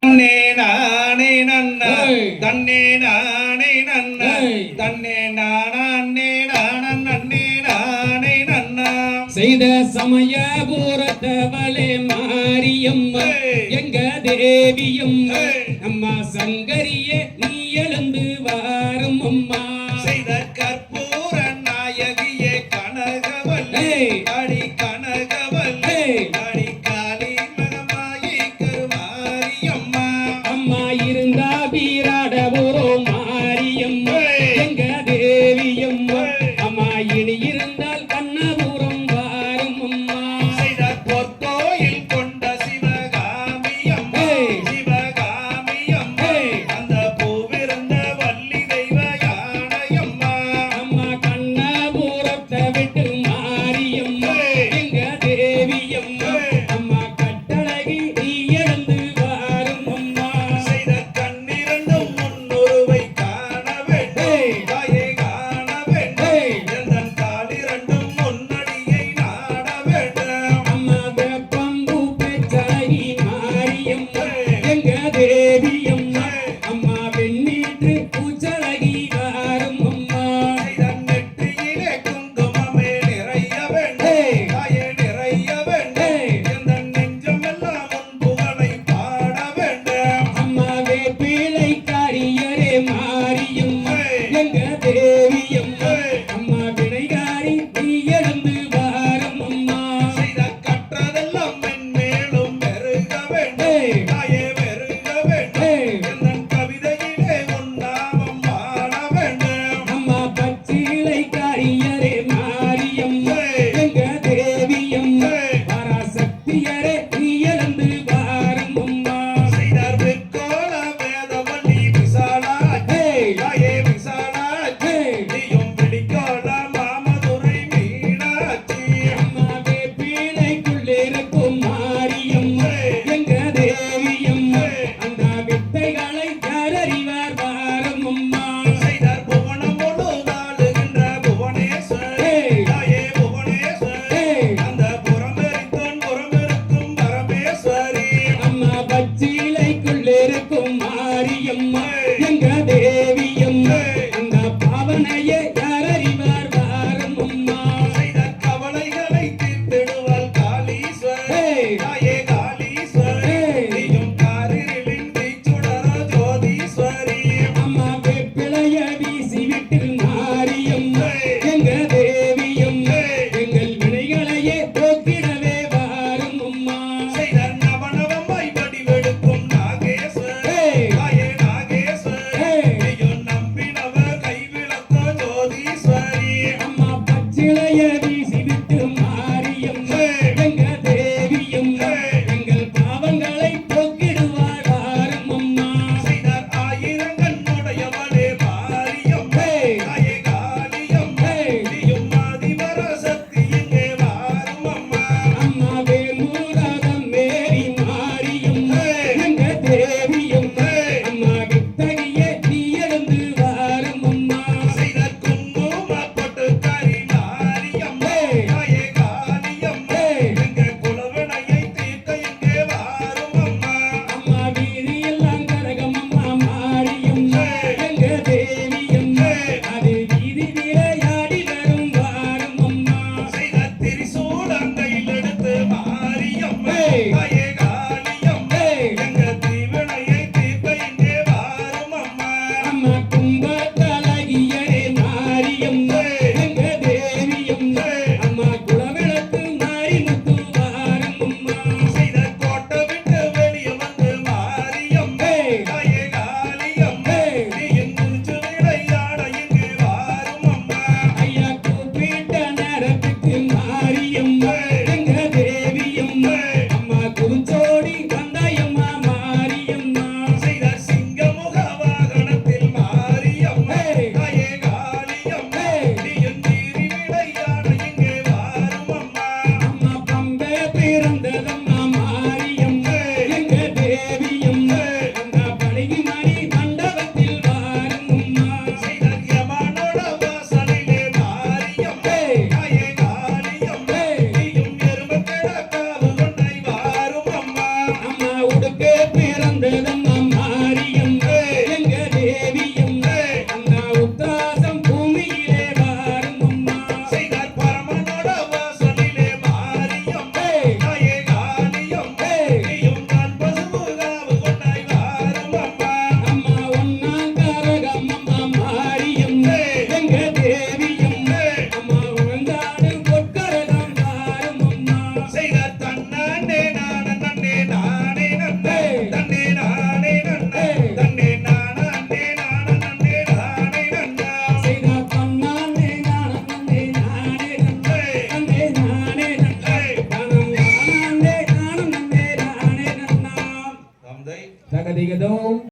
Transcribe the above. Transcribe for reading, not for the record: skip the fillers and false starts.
தன்னே நானே நன்ன தன்னே நானே நன்ன தன்னே நானே நானே நானே நன்ன செய்த சமய பூரத்தவளே மாரியம்மா எங்க தேவியம்மா அம்மா சங்கரியே நீ எழுந்து வாரும் அம்மா செய்த கற்பூர நாயகியே கனகவல்லே அடி கனகவல்லே அடி காளி மகமாயி கருமாரியம்மா அம்மா இருந்தா வீராட ஒரு மாரியம்மா எங்க தேவியம்மா அம்மா இனி இருந்தால் கண்ணபுரம் வாரும் அம்மா செய்த பொற்கோயில் கொண்ட சிவகாமியம்மா சிவகாமியம்மா அந்த பூவிருந்த வள்ளி தெய்வ யானையம்மா அம்மா கண்ணபுரத்தை விட்டு மாரியம்மா எங்க தேவியம்மா அம்மா கட்டழகி நீ எழுந்து வாரும் அம்மா செய்த கண்ணிரண்டும் முன்னுருவை காண வேண்டும் தாயே காண வேண்டும் எந்தன் காலிரண்டும் முன்னடியை நாட வேண்டும் அம்மா வெப்பம்பூ பெற்றழகி மாரியம்மா